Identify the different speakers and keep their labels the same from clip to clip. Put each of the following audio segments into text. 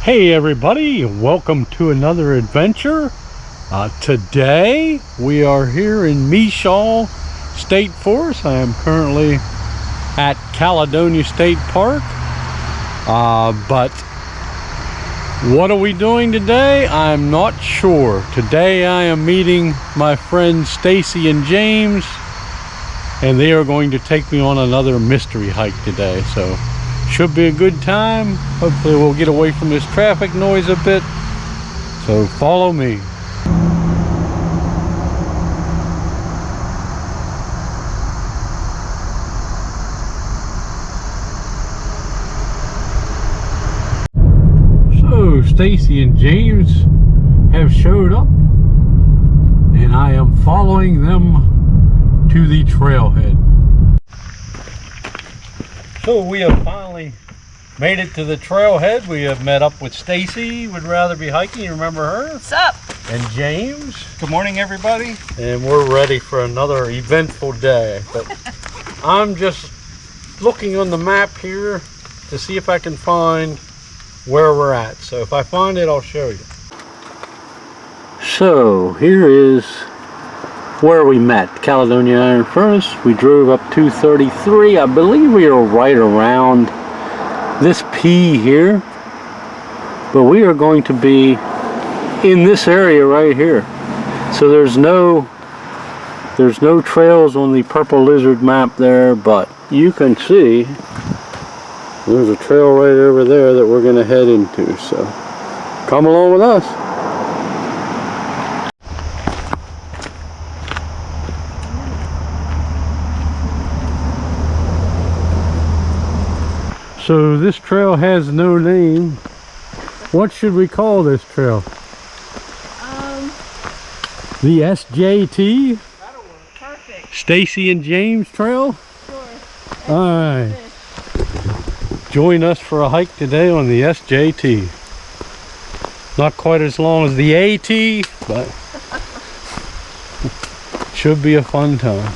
Speaker 1: Hey everybody, welcome to another adventure. Today we are here in Michaux State Forest. I am currently at Caledonia State Park. But what are we doing today? I'm not sure. Today I am meeting my friends Stacey and James, and they are going to take me on another mystery hike today. So should be a good time. Hopefully we'll get away from this traffic noise a bit. So follow me. So Stacey and James have showed up, and I am following them to the trailhead. So we have finally made it to the trailhead. We have met up with Stacey, would rather be hiking. You remember her?
Speaker 2: What's up?
Speaker 1: And James.
Speaker 3: Good morning, everybody.
Speaker 1: And we're ready for another eventful day. But I'm just looking on the map here to see if I can find where we're at. So if I find it, I'll show you. So here is where we met, Caledonia Iron Furnace. We drove up 233. I believe we are right around this P here, but we are going to be in this area right here. So there's no trails on the Purple Lizard map there, but you can see there's a trail right over there that we're going to head into. So come along with us. So this trail has no name. What should we call this trail? The SJT?
Speaker 2: That'll work. Perfect.
Speaker 1: Stacey and James Trail?
Speaker 2: Sure.
Speaker 1: Alright. Join us for a hike today on the SJT. Not quite as long as the AT, but should be a fun time.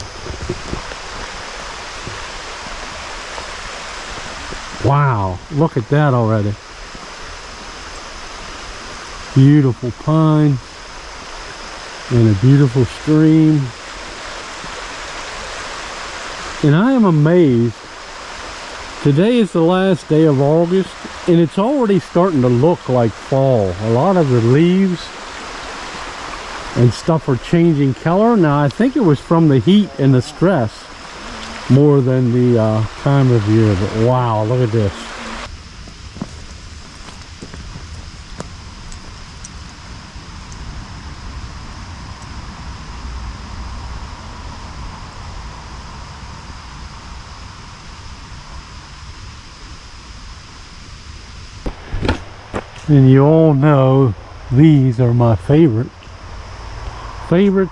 Speaker 1: Wow, look at that already. Beautiful pine and a beautiful stream. And I am amazed. Today is the last day of August and it's already starting to look like fall. A lot of the leaves and stuff are changing color. Now I think it was from the heat and the stress more than the time of year, but wow, look at this. And you all know these are my favorite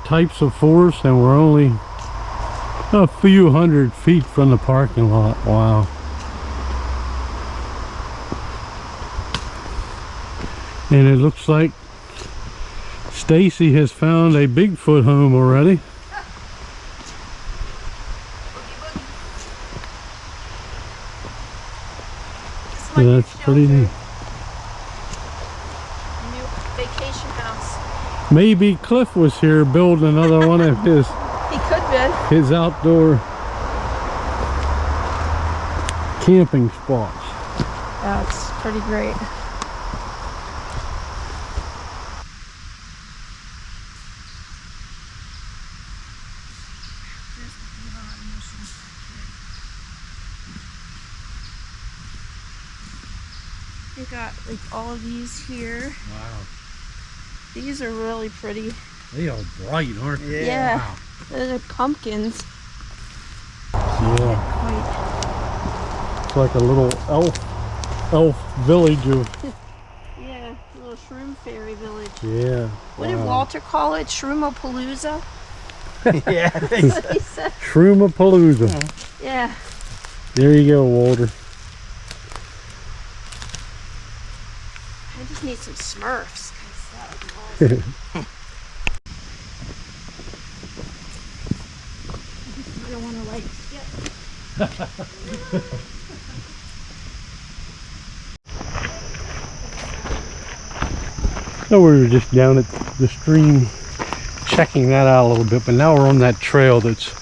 Speaker 1: types of forest, and we're only a few hundred feet from the parking lot. Wow. And it looks like Stacey has found a Bigfoot home already. So that's pretty neat.
Speaker 2: New vacation house.
Speaker 1: Maybe Cliff was here building another one of his outdoor camping spots.
Speaker 2: That's pretty great. You got like all of these here.
Speaker 1: Wow.
Speaker 2: These are really pretty.
Speaker 1: They are bright, aren't they?
Speaker 2: Yeah.
Speaker 1: Wow.
Speaker 2: Those are pumpkins.
Speaker 1: Yeah.
Speaker 2: Quite.
Speaker 1: It's like a little elf village of...
Speaker 2: Yeah, little shroom fairy village.
Speaker 1: Yeah.
Speaker 2: What did Walter call it? Shroomapalooza?
Speaker 3: Yeah, I think
Speaker 2: That's what he said.
Speaker 1: Shroomapalooza.
Speaker 2: Yeah.
Speaker 1: There you go, Walter.
Speaker 2: I just need some Smurfs. 'Cause that would be awesome. I don't want to like skip.
Speaker 1: So we were just down at the stream checking that out a little bit, but now we're on that trail that's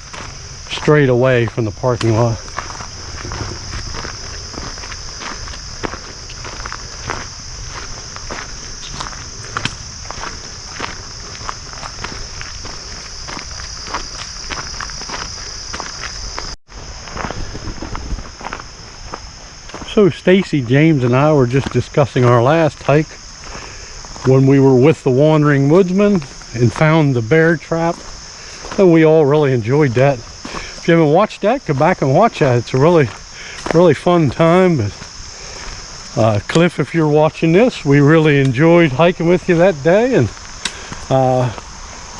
Speaker 1: straight away from the parking lot. So Stacey, James, and I were just discussing our last hike when we were with the Wandering Woodsman and found the bear trap. And we all really enjoyed that. If you haven't watched that, go back and watch that. It's a really fun time. But Cliff, if you're watching this, we really enjoyed hiking with you that day. And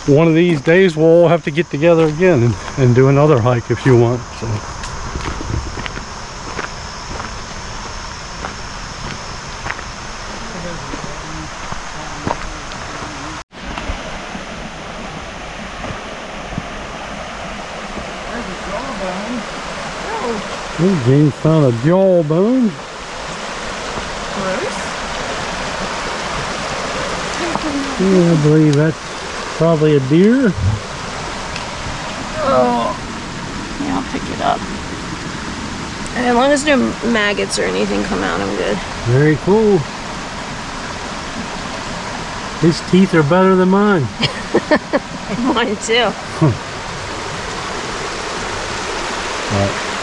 Speaker 1: one of these days we'll all have to get together again and do another hike if you want. So. Oh, James found a jawbone.
Speaker 2: Gross.
Speaker 1: Yeah, I believe that's probably a deer.
Speaker 2: Oh. Yeah, I'll pick it up. And as long as no maggots or anything come out, I'm good.
Speaker 1: Very cool. His teeth are better than mine.
Speaker 2: Mine too.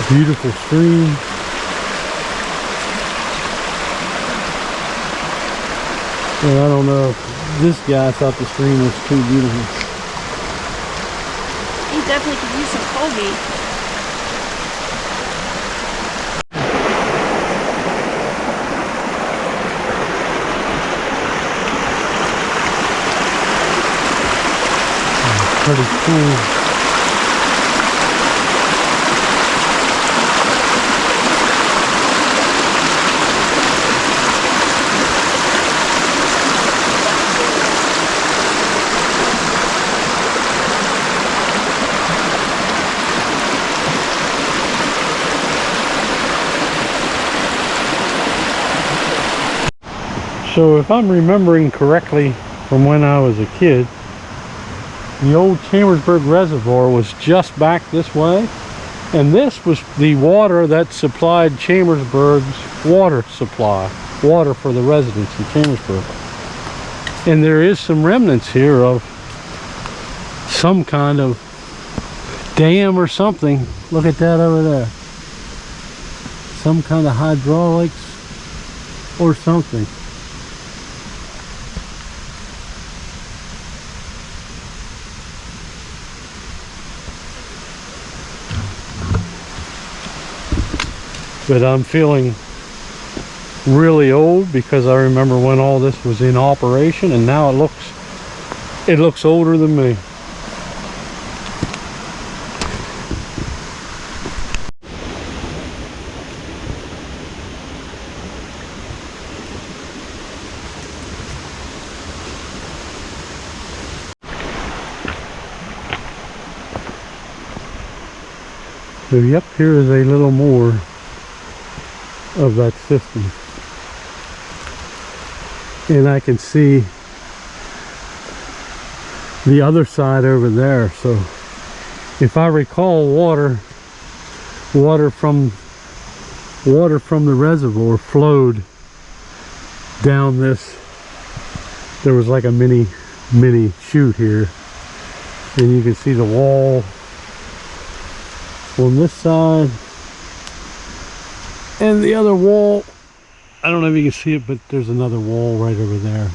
Speaker 1: Beautiful stream. Well, I don't know if this guy thought the stream was too beautiful.
Speaker 2: He definitely could use some Colgate.
Speaker 1: Pretty cool. So if I'm remembering correctly from when I was a kid, the old Chambersburg Reservoir was just back this way, and this was the water that supplied Chambersburg's water supply, water for the residents in Chambersburg. And there is some remnants here of some kind of dam or something. Look at that over there. Some kind of hydraulics or something. But I'm feeling really old because I remember when all this was in operation, and now it looks older than me. So yep, here is a little more of that system, and I can see the other side over there. So if I recall, water from the reservoir flowed down this. There was like a mini chute here, and you can see the wall on this side and the other wall. I don't know if you can see it, but there's another wall right over there.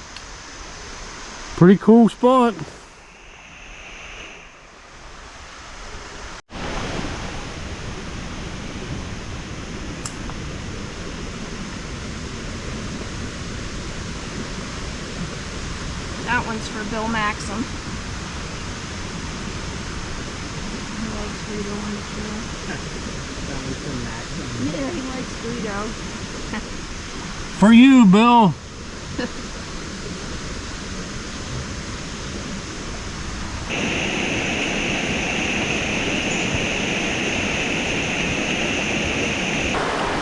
Speaker 1: Pretty cool spot.
Speaker 2: That one's for Bill Maxim. He likes Guido on the trail. Yeah, he likes Guido.
Speaker 1: For you, Bill.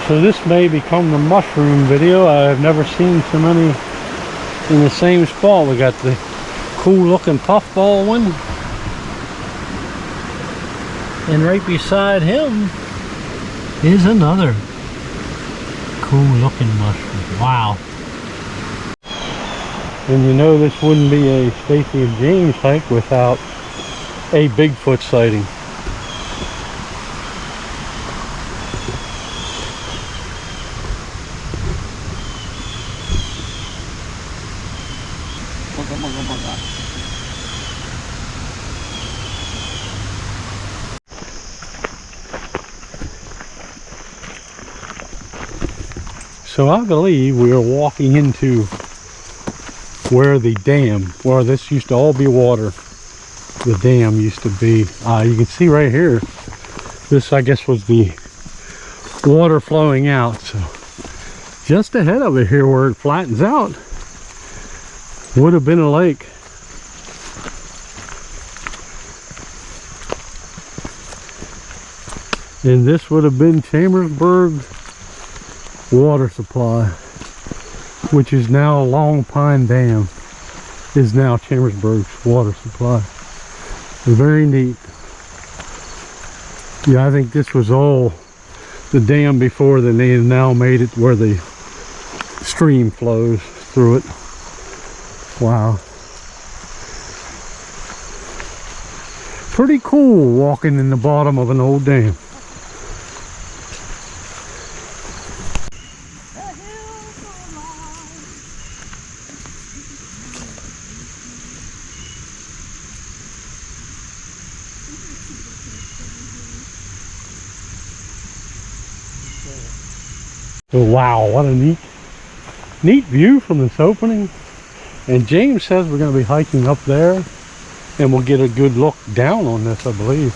Speaker 1: So this may become the mushroom video. I've never seen so many in the same spot. We got the cool looking puffball one. And right beside him is another cool looking mushroom. Wow. And you know this wouldn't be a Stacey and James hike without a Bigfoot sighting. So I believe we are walking into where the dam, where this used to all be water, the dam used to be. You can see right here, this I guess was the water flowing out. So just ahead of it here where it flattens out would have been a lake. And this would have been Chambersburg water supply, which is now Long Pine Dam, is now Chambersburg's water supply. Very neat. Yeah, I think this was all the dam before, then they have now made it where the stream flows through it. Wow. Pretty cool walking in the bottom of an old dam. So wow, what a neat view from this opening. And James says we're going to be hiking up there and we'll get a good look down on this, I believe.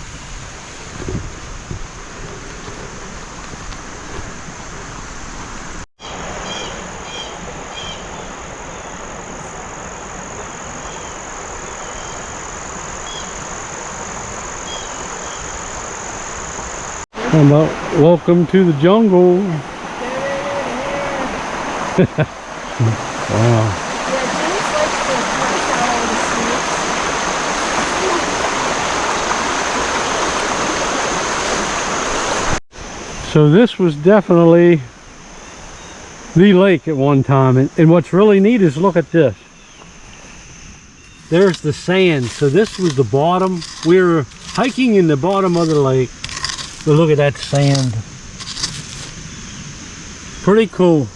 Speaker 1: How about welcome to the jungle? Wow.
Speaker 2: Yeah, James likes to punch out all the snakes.
Speaker 1: So this was definitely the lake at one time. And what's really neat is look at this. There's the sand. So this was the bottom. We were hiking in the bottom of the lake. But look at that sand. Pretty cool.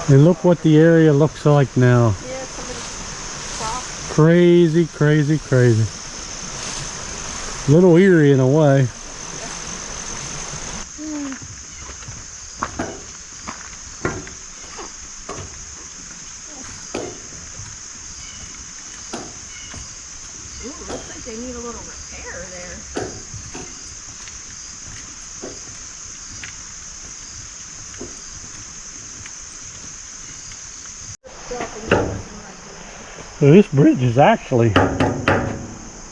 Speaker 1: And look what the area looks like now.
Speaker 2: Yeah, somebody's crop.
Speaker 1: Crazy, crazy, crazy. A little eerie in a way.
Speaker 2: Ooh, looks like they need a little repair there.
Speaker 1: So this bridge has actually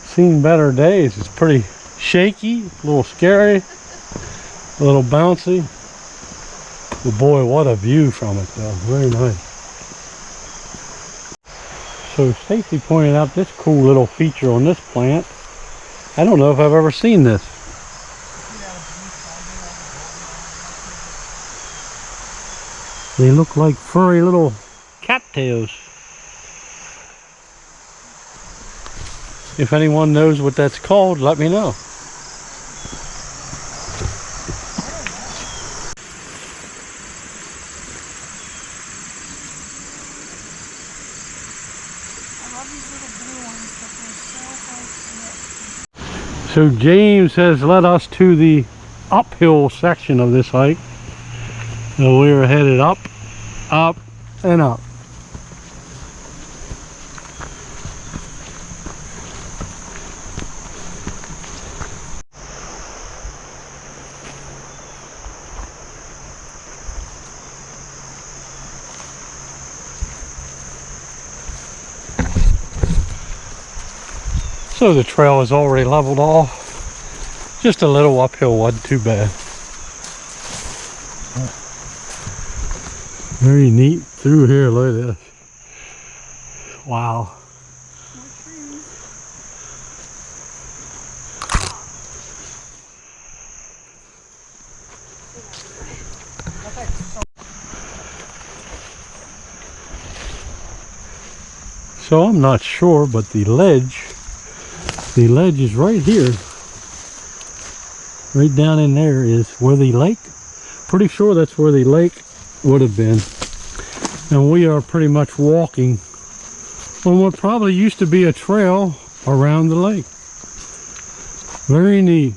Speaker 1: seen better days. It's pretty shaky, a little scary, a little bouncy. But boy, what a view from it though. Very nice. So Stacey pointed out this cool little feature on this plant. I don't know if I've ever seen this. They look like furry little cattails. If anyone knows what that's called, let me know. So James has led us to the uphill section of this hike. So we are headed up, up, and up. So the trail is already leveled off. Just a little uphill, wasn't too bad. Very neat through here, look at this. Wow. So I'm not sure, but the ledge is right here. Right down in there is where the lake, pretty sure that's where the lake would have been. And we are pretty much walking on what probably used to be a trail around the lake. Very neat.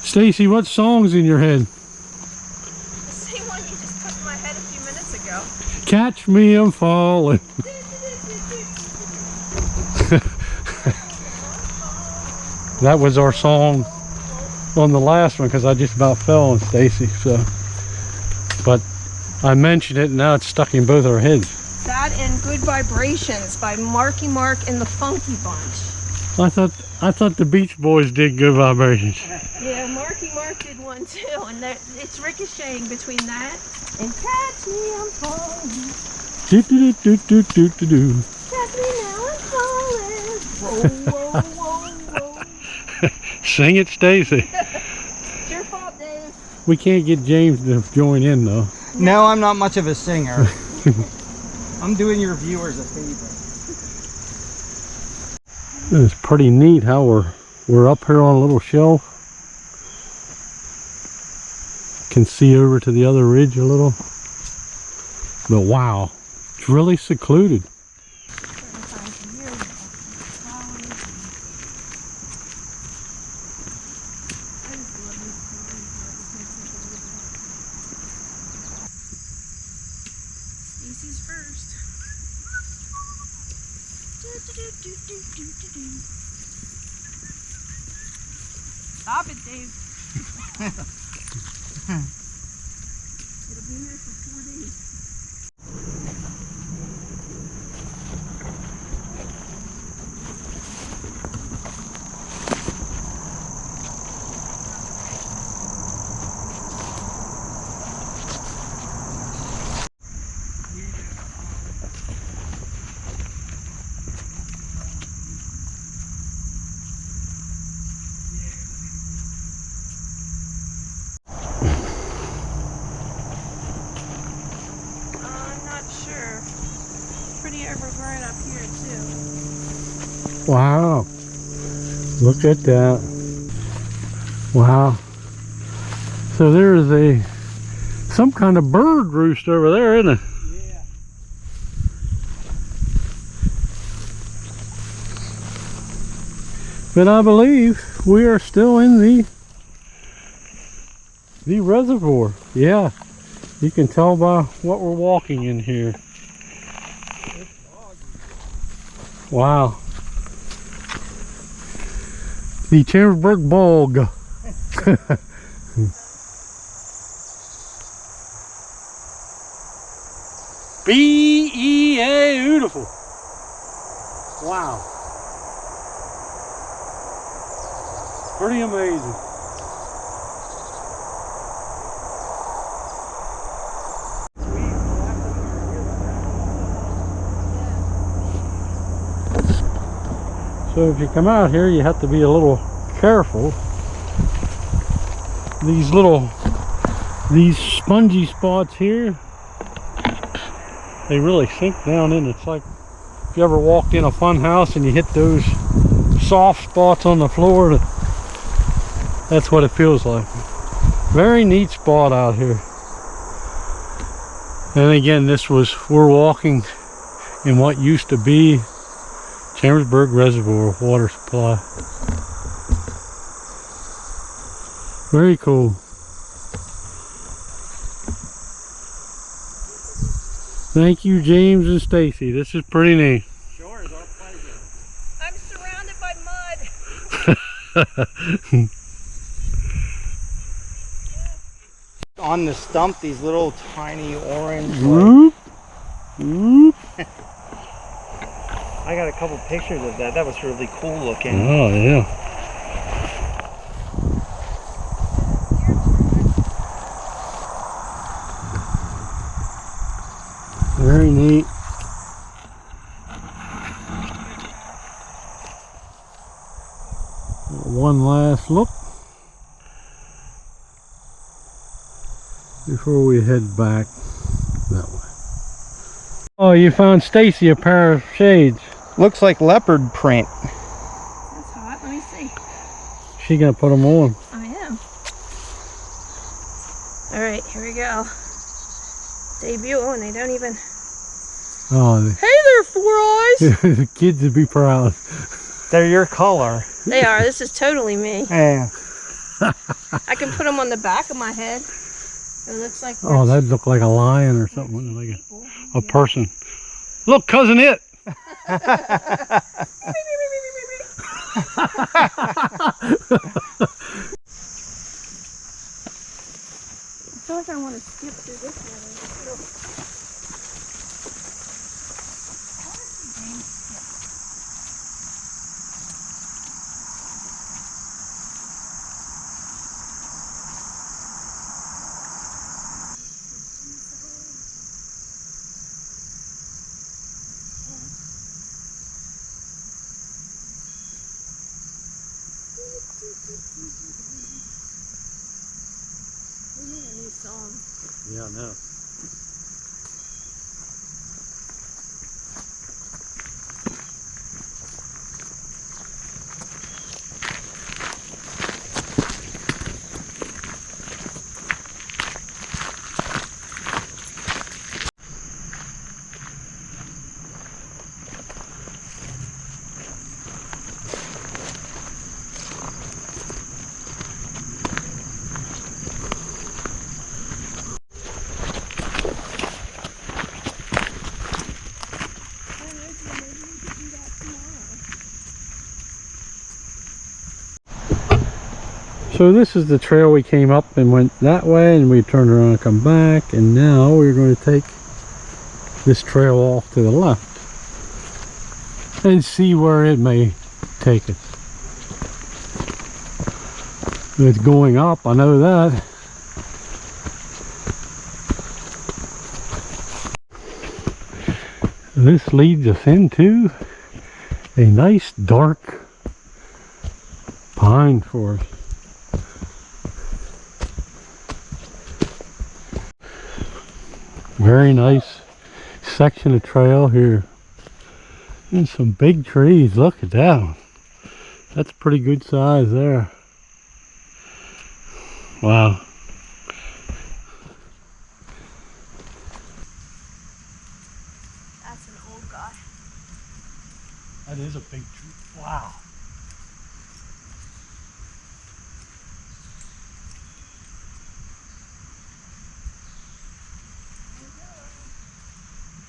Speaker 1: Stacey, what song's in your head?
Speaker 2: The same one you just put in my head a few minutes ago.
Speaker 1: Catch me, I'm falling. That was our song on the last one because I just about fell on Stacey. So, but I mentioned it and now it's stuck in both our heads.
Speaker 2: That and Good Vibrations by Marky Mark and the Funky Bunch.
Speaker 1: I thought the Beach Boys did Good Vibrations.
Speaker 2: Yeah, Marky Mark did one too, and it's ricocheting between that and Catch Me, I'm Falling.
Speaker 1: Do do do do do do do.
Speaker 2: Catch me now, I'm falling. Whoa, whoa, whoa, whoa.
Speaker 1: Sing it, Stacey.
Speaker 2: It's your fault, Dave.
Speaker 1: We can't get James to join in though.
Speaker 3: No, I'm not much of a singer. I'm doing your viewers a favor.
Speaker 1: It's pretty neat how we're up here on a little shelf. Can see over to the other ridge a little. But wow, it's really secluded.
Speaker 2: Stacey's first. Stop it, Dave. It'll be here for 4 days. Pretty evergreen up here too.
Speaker 1: Wow, look at that. Wow. So there's some kind of bird roost over there, isn't it?
Speaker 3: Yeah.
Speaker 1: But I believe we are still in the reservoir. Yeah, you can tell by what we're walking in here. Wow. The Chambersburg Bog. B-E-A, beautiful. Wow. Pretty amazing. So if you come out here, you have to be a little careful. These spongy spots here, they really sink down in. It's like if you ever walked in a fun house and you hit those soft spots on the floor, that's what it feels like. Very neat spot out here. And again, we're walking in what used to be Chambersburg Reservoir water supply. Very cool. Thank you, James and Stacey. This is pretty neat.
Speaker 3: Sure, it's our pleasure.
Speaker 2: I'm surrounded by mud.
Speaker 3: On the stump, these little tiny orange.
Speaker 1: Whoop. Whoop.
Speaker 3: I got a couple pictures of that. That was really cool looking.
Speaker 1: Oh, yeah. Very neat. One last look before we head back that way. Oh, you found Stacey a pair of shades.
Speaker 3: Looks like leopard print.
Speaker 2: That's hot. Let me see.
Speaker 1: She gonna put them on.
Speaker 2: I am. All right, here we go. Debut. Oh, and they don't even.
Speaker 1: Oh,
Speaker 2: Hey there, Four Eyes.
Speaker 1: the kids would be proud.
Speaker 3: They're your color.
Speaker 2: They are. This is totally me.
Speaker 3: Yeah.
Speaker 2: I can put them on the back of my head. It looks like.
Speaker 1: Oh, that'd look like a lion or something, like a person. Look, cousin it.
Speaker 2: I feel like I want to skip through this one. We need a new song.
Speaker 1: Yeah, I know. So this is the trail we came up and went that way, and we turned around and come back, and now we're going to take this trail off to the left and see where it may take us. It's going up, I know that. This leads us into a nice dark pine forest. Very nice section of trail here. And some big trees. Look at that one. That's pretty good size there. Wow.
Speaker 2: That's an old guy.
Speaker 1: That is a big tree. Wow.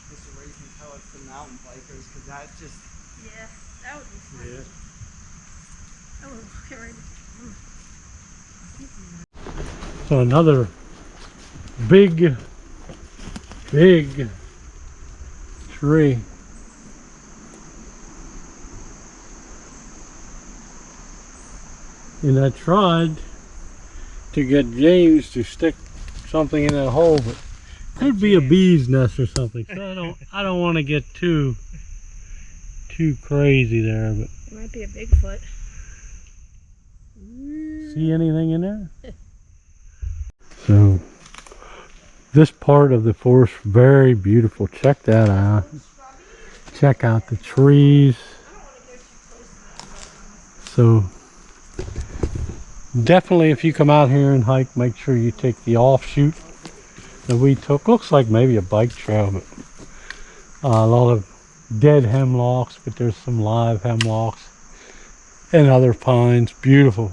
Speaker 3: This is where you can tell it's the mountain bikers, because that just...
Speaker 2: Yeah, that would be fun.
Speaker 1: Yeah.
Speaker 2: Oh, get ready.
Speaker 1: So another big tree. And I tried to get James to stick something in that hole, but could be a bee's nest or something. So I don't want to get too crazy there, but
Speaker 2: It might be a Bigfoot.
Speaker 1: see anything in there? So this part of the forest, very beautiful. Check that out. Check out the trees. So definitely, if you come out here and hike, make sure you take the offshoot that we took. Looks like maybe a bike trail, but a lot of dead hemlocks, but there's some live hemlocks and other pines. Beautiful.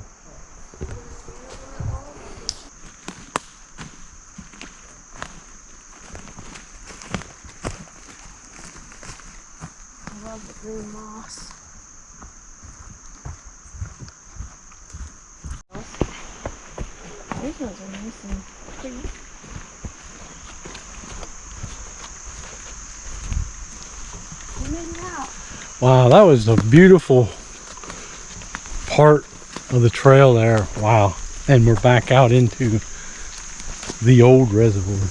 Speaker 2: I love the green moss. These ones are nice and pretty. We made it out.
Speaker 1: Wow, that was a beautiful part of the trail there. Wow. And we're back out into the old reservoir.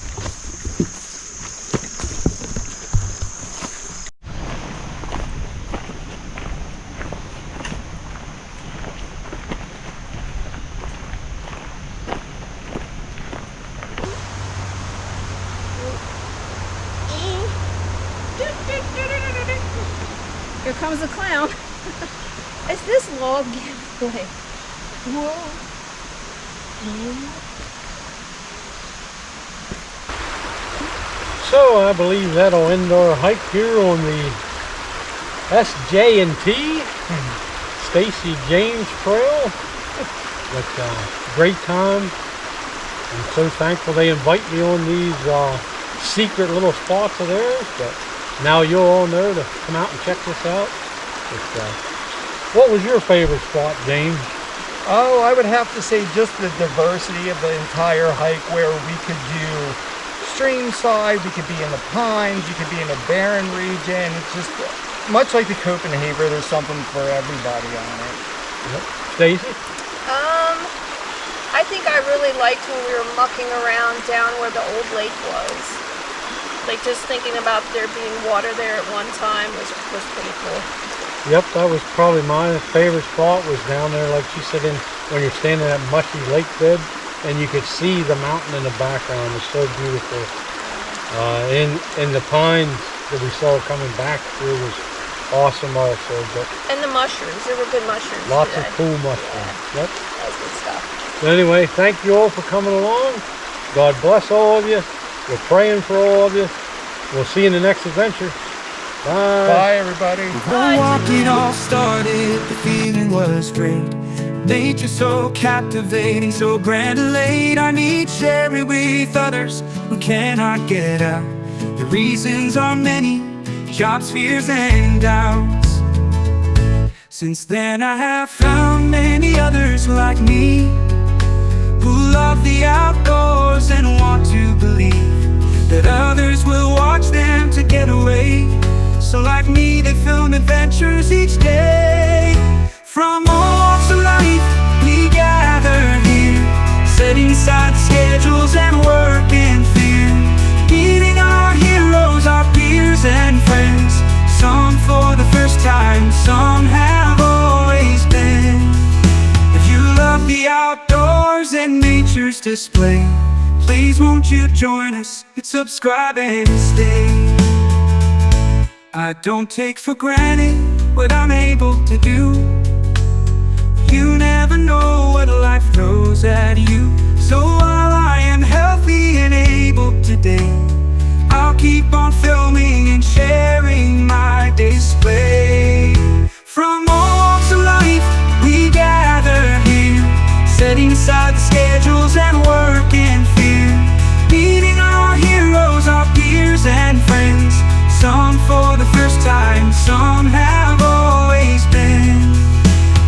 Speaker 2: comes a clown. It's this log giveaway. Whoa.
Speaker 1: So I believe that'll end our hike here on the SJ&T Stacey James Trail. But great time. I'm so thankful they invite me on these secret little spots of theirs. But now you'll all know to come out and check this out. But, what was your favorite spot, James?
Speaker 3: Oh, I would have to say just the diversity of the entire hike, where we could do stream side, we could be in the pines, you could be in a barren region. It's just much like the Copenhagen, there's something for everybody on it.
Speaker 1: Yep. Stacey?
Speaker 2: I think I really liked when we were mucking around down where the old lake was. Like, just thinking about there being water there at one time was pretty cool.
Speaker 1: Yep, that was probably my favorite spot, was down there, like she said, when you're standing in that mushy lake bed and you could see the mountain in the background. It's so beautiful. In the pines that we saw coming back through was awesome also. But
Speaker 2: and the mushrooms, there were good mushrooms
Speaker 1: lots
Speaker 2: today.
Speaker 1: of cool mushrooms.
Speaker 2: Yeah.
Speaker 1: Yep.
Speaker 2: That was good stuff.
Speaker 1: But anyway, thank you all for coming along. God bless all of you. We're praying for all of you. We'll see you in the next adventure. Bye.
Speaker 3: Bye, everybody.
Speaker 2: Bye.
Speaker 4: The walk it all started, the feeling was great. Nature so captivating, so grand and late. I need share it with others who cannot get out. The reasons are many, jobs, fears, and doubts. Since then I have found many others like me, who love the outdoors and want to believe that others will watch them to get away. So like me, they film adventures each day. From all walks of life, we gather here, setting aside the schedules and work and fear, meeting our heroes, our peers and friends. Some for the first time, some have always been. If you love the outdoors and nature's display, please won't you join us, hit subscribe and stay. I don't take for granted what I'm able to do. You never know what life throws at you. So while I am healthy and able today, I'll keep on filming and sharing my display. From all walks of life, we gather here, setting aside the schedules and work and fear, meeting our heroes, our peers and friends. Some for the first time, some have always been.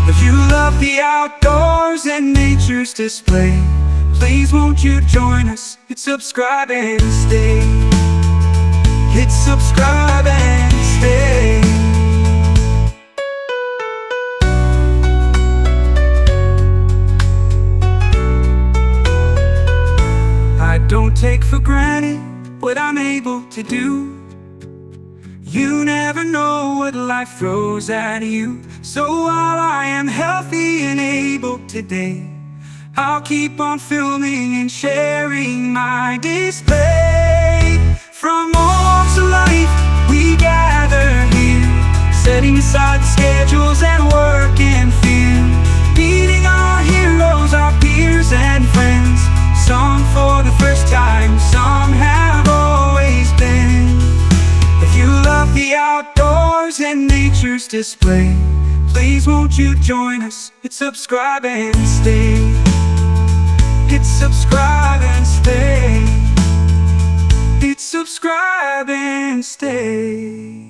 Speaker 4: If you love the outdoors and nature's display, please won't you join us, hit subscribe and stay. Hit subscribe and stay. I don't take for granted what I'm able to do. You never know what life throws at you. So while I am healthy and able today, I'll keep on filming and sharing my display. From all walks of life, we gather here, setting aside the schedules and work and fear, meeting our heroes, our peers and friends. Some for the first time, some have always been. If you love the outdoors and nature's display, please won't you join us, hit subscribe and stay. Hit subscribe and stay. Hit subscribe and stay.